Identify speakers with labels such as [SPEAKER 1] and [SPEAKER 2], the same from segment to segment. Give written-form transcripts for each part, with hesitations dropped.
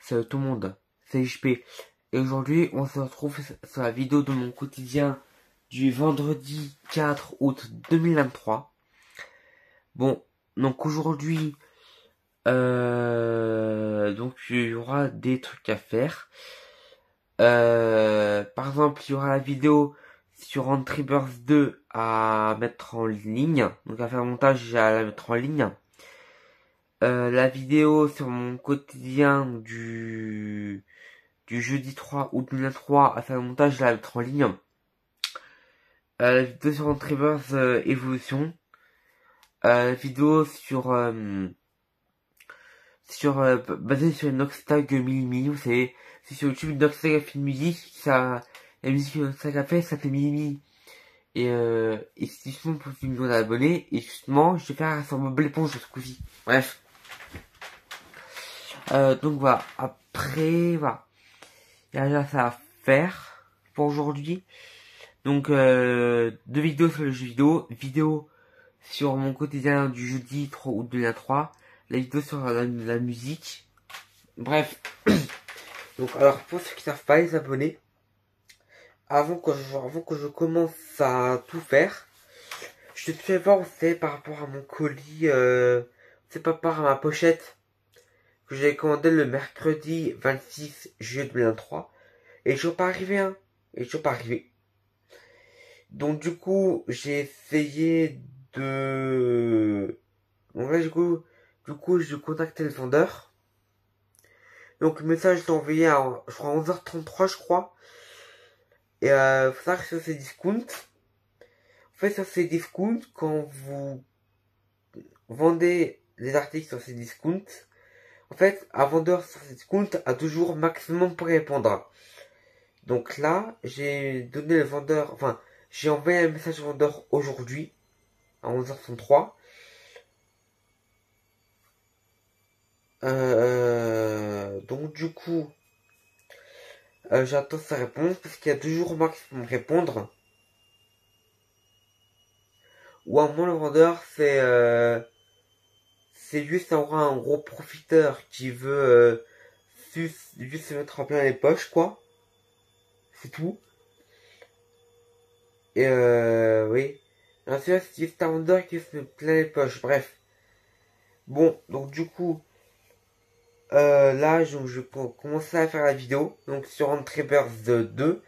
[SPEAKER 1] Salut tout le monde, c'est HP. Et aujourd'hui, on se retrouve sur la vidéo de mon quotidien du vendredi 4 août 2023. Bon, donc aujourd'hui, donc il y aura des trucs à faire. Par exemple, il y aura la vidéo sur Angry Birds 2 à mettre en ligne. Donc à faire le montage et à la mettre en ligne. La vidéo sur mon quotidien du jeudi 3 août 2023 à faire le montage, je la mettre en ligne. La vidéo sur Retrievers Evolution. La vidéo basée sur une Noxtag Mini, vous savez, c'est sur YouTube une Noxtag a fait une musique, la musique que Noxtag a fait, ça fait Mini. Et c'est justement pour une million d'abonnés, et justement, je vais faire sur Bob l'éponge ce coup-ci. Bref. Donc voilà, après, voilà. Il y a déjà ça à faire pour aujourd'hui. Donc, deux vidéos sur le jeu vidéo sur mon quotidien du jeudi 3 août 2023, la vidéo sur la musique. Bref. Donc, alors, pour ceux qui savent pas, les abonnés, avant que je commence à tout faire, je te fais voir, c'est par rapport à mon colis, c'est pas par rapport à ma pochette que j'avais commandé le mercredi 26 juillet 2023. Et toujours pas arrivé, hein. Et toujours pas arrivé. Donc du coup, j'ai essayé de... Donc là, du coup, je contactais le vendeur. Donc le message, je l'ai envoyé à, je crois, 11h33, je crois. Et faut savoir que sur ces discounts, en fait, sur ces discounts, quand vous vendez des articles sur ces discounts, en fait, un vendeur sur ces discounts a toujours maximum pour répondre. Donc là, j'ai donné le vendeur, enfin, j'ai envoyé un message au vendeur aujourd'hui, à 11h33. Donc du coup, j'attends sa réponse, parce qu'il y a 2 jours max pour me répondre. Ou à moins le vendeur, c'est juste un gros profiteur qui veut juste se mettre en plein les poches, quoi. C'est tout. Et oui. Ensuite, c'est juste un vendeur qui se met plein les poches, bref. Bon, donc du coup, là, je vais commencer à faire la vidéo. Donc sur Entrepreneurs 2. Vous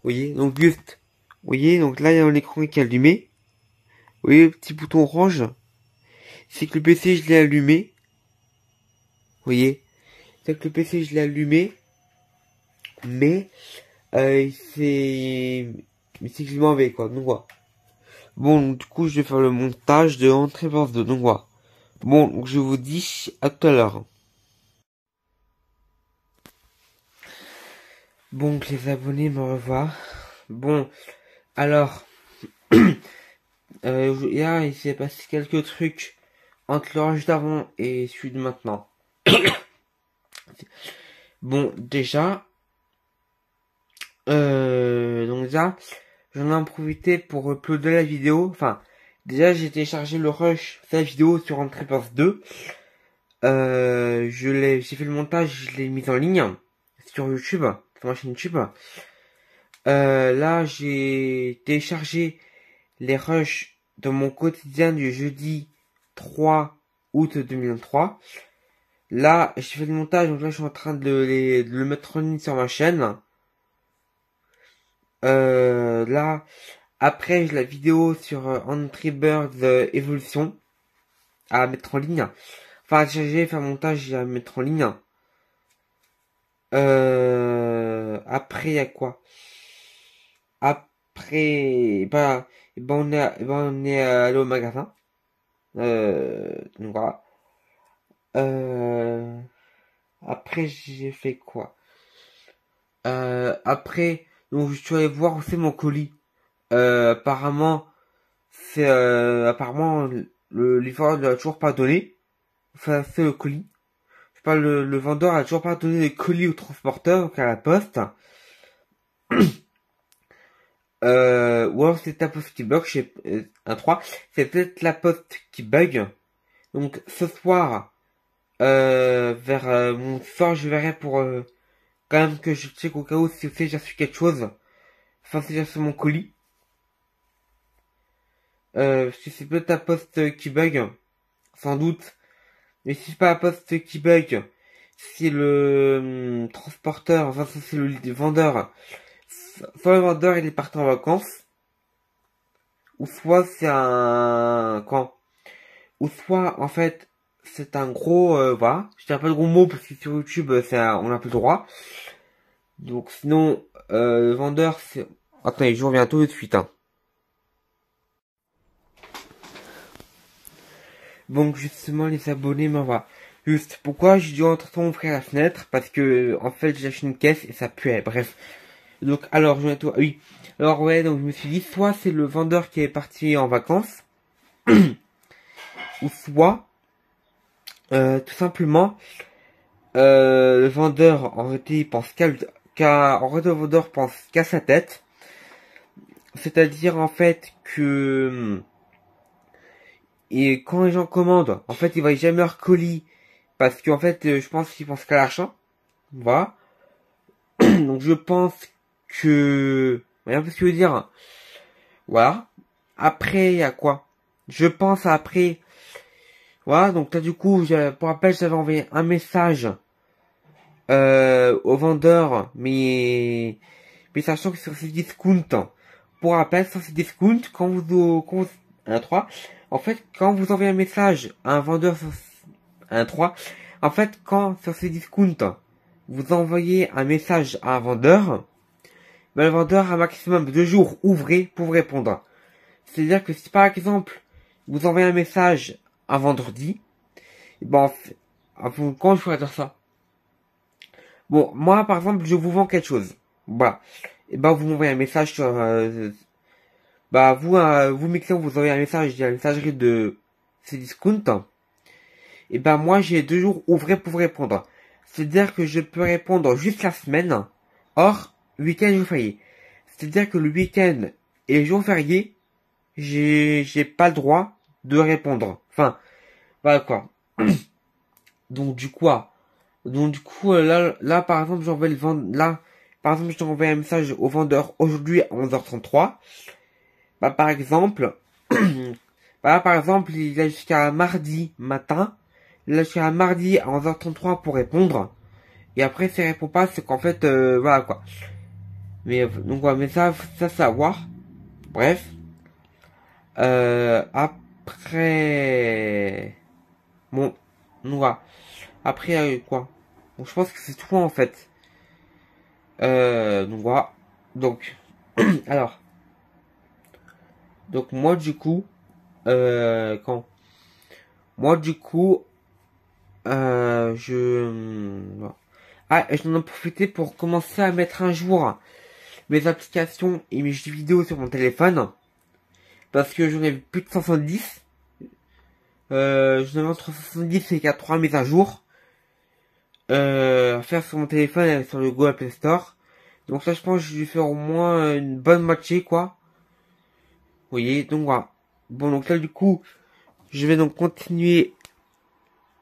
[SPEAKER 1] voyez, donc juste. Vous voyez, donc là, il y a l'écran qui est allumé. Vous voyez le petit bouton orange. C'est que le PC, je l'ai allumé. Vous voyez, c'est que le PC, je l'ai allumé. Mais, c'est que je m'en vais, quoi. Donc voilà. Bon, donc, du coup, je vais faire le montage de Entrepreneurs 2. Donc voilà. Bon, donc je vous dis à tout à l'heure. Bon, les abonnés me revoient. Bon, alors, là, il s'est passé quelques trucs entre l'orage d'avant et celui de maintenant. Bon, déjà, donc là, j'en ai en profité pour uploader la vidéo. Enfin, déjà, j'ai téléchargé le rush de la vidéo sur Entrepreneurs 2. J'ai fait le montage, je l'ai mis en ligne sur YouTube, sur ma chaîne YouTube. Là, j'ai téléchargé les rushs de mon quotidien du jeudi 3 août 2023. Là, j'ai fait le montage, donc là, je suis en train de le mettre en ligne sur ma chaîne. Là, après, j'ai la vidéo sur Angry Birds Evolution à mettre en ligne. Enfin, j'ai fait un montage et à mettre en ligne. Après, il y a quoi? Après, on est allé au magasin. Donc voilà. Après, j'ai fait quoi? Après, donc je suis allé voir où c'est mon colis. Apparemment, apparemment le livreur ne l'a toujours pas donné. Enfin, c'est le colis. Je parle, le vendeur a toujours pas donné le colis au transporteur, donc à la poste. Ou alors c'est ta poste qui bug, chez un 3. C'est peut-être la poste qui bug. Donc ce soir, vers mon sort, je verrai pour quand même que je check au cas où si j'ai déjà su quelque chose. Enfin, c'est déjà sur mon colis. Parce que c'est peut-être un poste qui bug, sans doute. Mais si c'est pas un poste qui bug, si le transporteur, enfin c'est le vendeur, soit le vendeur il est parti en vacances, ou soit c'est un ou soit en fait c'est un gros voilà, je dirais pas de gros mots parce que sur YouTube on a plus le droit. Donc sinon le vendeur c'est, attendez, je reviens tout de suite hein. Donc justement les abonnés m'envoient. Juste pourquoi j'ai dû entrer mon frère à la fenêtre, parce que en fait j'ai acheté une caisse et ça puait, bref. Donc alors je viens tout, oui. Alors ouais, donc je me suis dit soit c'est le vendeur qui est parti en vacances, ou soit tout simplement le vendeur en réalité pense en fait le vendeur pense qu'à sa tête. C'est-à-dire en fait que et quand les gens commandent, en fait ils voient jamais leur colis parce qu'en fait je pense qu'ils pensent qu'à l'argent. Voilà. Donc je pense que rien que ce que je veux dire. Voilà. Après il y a quoi? Je pense après. Voilà, donc là du coup, pour rappel, j'avais envoyé un message au vendeur, mais sachant que sur ces discounts, pour rappel, sur ces discounts, quand vous 3, en fait, quand vous envoyez un message à un vendeur sur 3, en fait, quand sur ces discounts, vous envoyez un message à un vendeur, ben, le vendeur a un maximum de 2 jours ouvrés pour vous répondre. C'est-à-dire que si par exemple, vous envoyez un message un vendredi, bon, comment je pourrais dire ça? Bon, moi, par exemple, je vous vends quelque chose. Voilà. Et ben, vous m'envoyez un message sur, vous, Mixon, vous envoyez un message à la messagerie de Cdiscount. Et ben, moi, j'ai 2 jours ouvrés pour vous répondre. C'est-à-dire que je peux répondre juste la semaine, hors week-end et jour férié. C'est-à-dire que le week-end et les jours fériés, j'ai pas le droit de répondre. Enfin, voilà quoi. Donc du coup, là, par exemple, j'envoie le vendre, là, par exemple, je t'envoie un message au vendeur aujourd'hui à 11h33. Bah, par exemple, bah, par exemple, il a jusqu'à mardi matin. Il a jusqu'à mardi à 11h33 pour répondre. Et après, s'il répond pas, c'est qu'en fait, voilà, quoi. Mais, donc, voilà, mais ça, c'est à voir. Bref. Après, bon, donc, voilà. Après, quoi? Donc, je pense que c'est tout, en fait. Donc voilà. Donc, alors. Donc moi du coup, quand moi du coup, voilà. Ah, et j'en ai profité pour commencer à mettre un jour mes applications et mes jeux vidéo sur mon téléphone, parce que j'en ai plus de 170. J'en ai entre 170 et 3 mises à jour à faire sur mon téléphone et sur le Google Play Store. Donc ça, je pense que je vais faire au moins une bonne moitié, quoi. Vous voyez, donc voilà. Bon, donc là, du coup, je vais donc continuer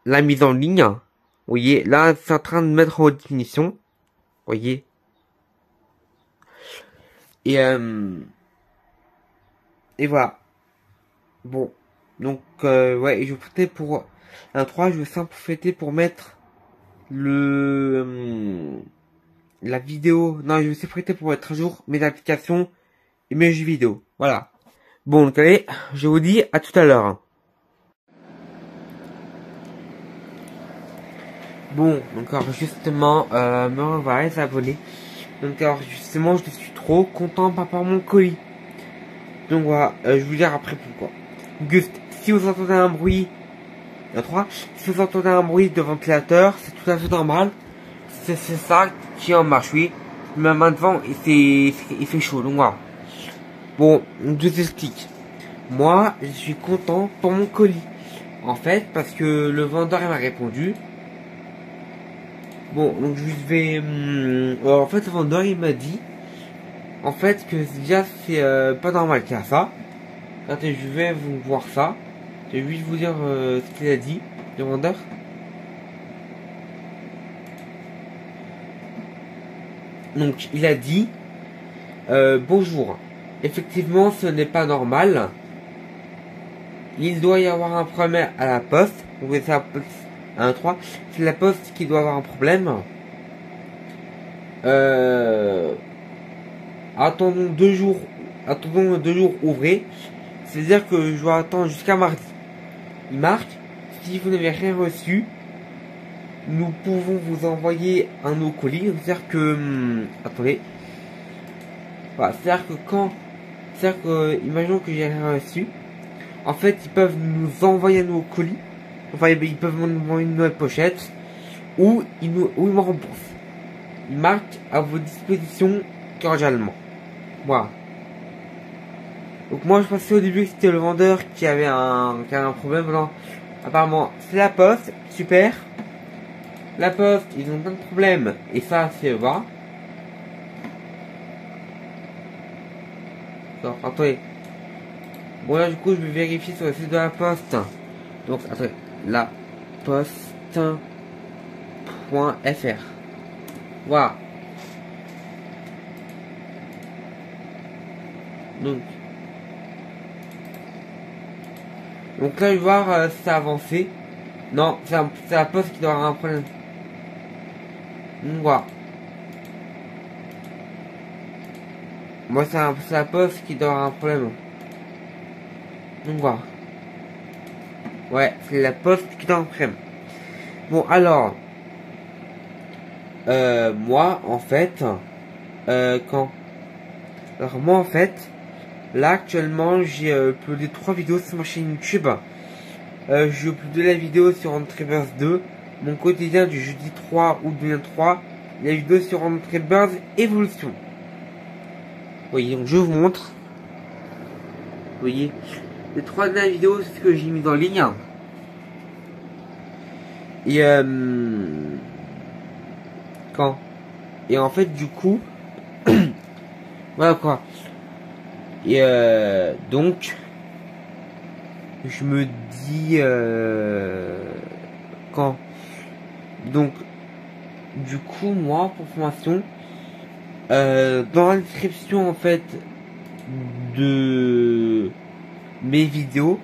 [SPEAKER 1] la mise en ligne. Vous voyez, là, c'est en train de mettre en haute définition. Vous voyez. Et voilà. Bon. Donc, ouais, et je vais profiter pour un 3, je vais simplement profiter pour mettre la vidéo. Non, je vais essayer profiter pour mettre à jour mes applications et mes jeux vidéo. Voilà. Bon, donc allez, je vous dis à tout à l'heure. Bon, donc alors justement, me revoilà les abonnés. Donc alors justement, je suis trop content par rapport à mon colis. Donc voilà, je vous dire après pourquoi. Juste, si vous entendez un bruit, si vous entendez un bruit de ventilateur, c'est tout à fait normal. C'est ça qui est en marche, oui. Mais maintenant, il fait chaud, donc voilà. Bon, je vous explique. Moi, je suis content pour mon colis. En fait, parce que le vendeur il m'a répondu. Bon, donc je vais... alors, en fait, le vendeur, il m'a dit... En fait, que déjà, c'est pas normal qu'il y a ça. Attendez, je vais vous voir ça. Je vais juste vous dire ce qu'il a dit, le vendeur. Donc il a dit bonjour. Effectivement, ce n'est pas normal. Il doit y avoir un problème à la poste. Donc c'est la poste 1-3. C'est la poste qui doit avoir un problème. Attendons 2 jours. Attendons 2 jours ouvrés. C'est-à-dire que je dois attendre jusqu'à mardi. Il marque, si vous n'avez rien reçu, nous pouvons vous envoyer un de nos colis. C'est-à-dire que, attendez. Voilà, c'est-à-dire que c'est-à-dire que, imaginons que j'ai rien reçu. En fait, ils peuvent nous envoyer nos colis. Enfin, ils peuvent nous envoyer une nouvelle pochette. Ou ils me remboursent. Ils marquent à vos dispositions cordialement. Voilà. Donc moi je pensais au début que c'était le vendeur qui avait un problème. Non, apparemment c'est la poste. Super. La poste, ils ont plein de problèmes. Et ça c'est vrai. Alors attendez. Bon là du coup je vais vérifier sur le site de la poste. Donc attendez. La poste.fr. Voilà. Donc là je vais voir si ça a avancé. Non, c'est la poste qui doit avoir un problème. Voilà. Moi c'est la poste qui doit avoir un problème. Donc voilà. Ouais, c'est la poste qui doit avoir un problème. Bon alors. Moi en fait. Quand. Alors moi en fait. Là actuellement j'ai uploadé 3 vidéos sur ma chaîne YouTube. J'ai uploadé la vidéo sur Entrepreneurs 2. Mon quotidien du jeudi 3 août 2023. La vidéo sur Entrepreneurs Evolution. Vous voyez, donc je vous montre. Vous voyez, les 3 dernières vidéos, c'est ce que j'ai mis en ligne. Et quand et en fait du coup voilà quoi. Et donc je me dis quand donc du coup moi pour formation dans la description en fait de mes vidéos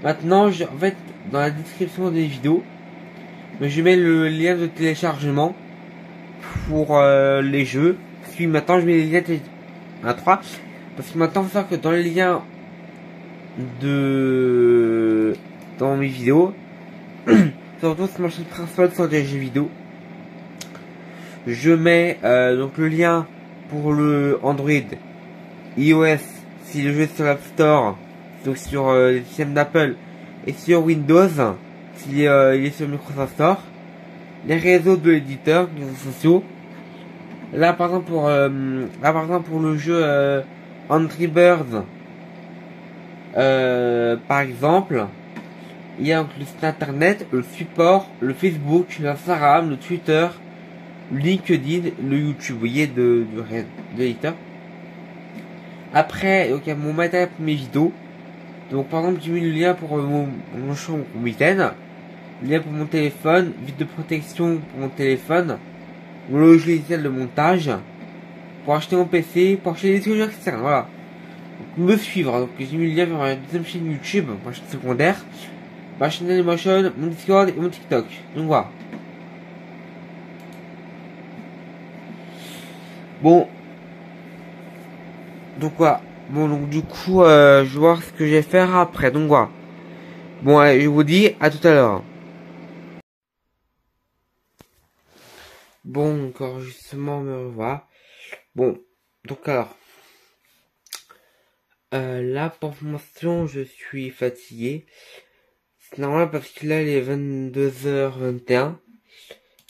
[SPEAKER 1] maintenant en fait dans la description des vidéos je mets le lien de téléchargement pour les jeux. Puis maintenant je mets les liens à 3 parce que maintenant faut savoir que dans les liens dans mes vidéos surtout sur ma chaîne principale sur des jeux vidéo je mets donc le lien pour le Android iOS si le jeu est sur l'App Store donc sur les systèmes d'Apple et sur Windows s'il il est sur Microsoft Store, les réseaux de l'éditeur, les réseaux sociaux. Là par exemple pour le jeu Angry Birds par exemple il y a donc le site internet, le support, le Facebook, l'Instagram, le Twitter, le LinkedIn, le YouTube, vous voyez de l'éditeur. Après donc il y a mon matériel pour mes vidéos. Donc par exemple j'ai mis le lien pour mon champ mitaine, le lien pour mon téléphone, vide de protection pour mon téléphone, mon logiciel de montage, pour acheter mon PC, pour acheter des trucs externes, voilà. Donc, me suivre, donc j'ai mis le lien vers ma deuxième chaîne YouTube, ma chaîne secondaire, ma chaîne Dailymotion, mon Discord et mon TikTok. Donc voilà. Bon. Donc voilà. Bon donc du coup je vais voir ce que je vais faire après. Donc voilà. Bon allez, je vous dis à tout à l'heure. Bon, encore justement me revoilà. Bon, donc alors. Là pour formation je suis fatigué. C'est normal parce que là il est 22h21.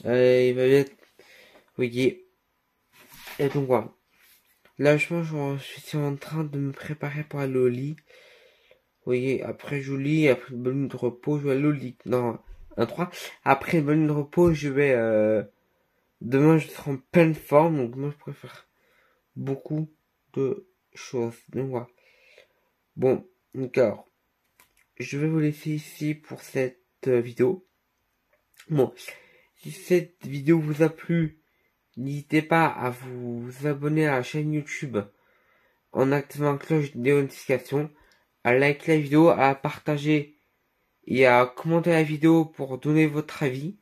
[SPEAKER 1] Il va être. Vous voyez. Et donc voilà. Là je suis en train de me préparer pour aller au lit. Vous voyez, après je lis, après une bonne nuit de repos, je vais aller au lit. Non, 1-3. Après une bonne nuit de repos, je vais demain je serai en pleine forme, donc moi je préfère beaucoup de choses. Donc voilà. Bon, donc alors, je vais vous laisser ici pour cette vidéo. Bon, si cette vidéo vous a plu, N'hésitez pas à vous abonner à la chaîne YouTube en activant la cloche de notification, à liker la vidéo, à la partager et à commenter la vidéo pour donner votre avis.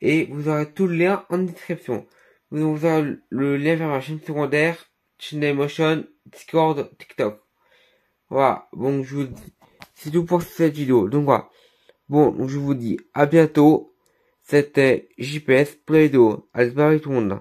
[SPEAKER 1] Et vous aurez tout le lien en description. Vous aurez le lien vers ma chaîne secondaire, chaîne Dailymotion, Discord, TikTok. Voilà, bon, c'est tout pour cette vidéo. Donc voilà. Bon, donc je vous dis à bientôt. C'était JPS pour la vidéo. Allez, bye tout le monde.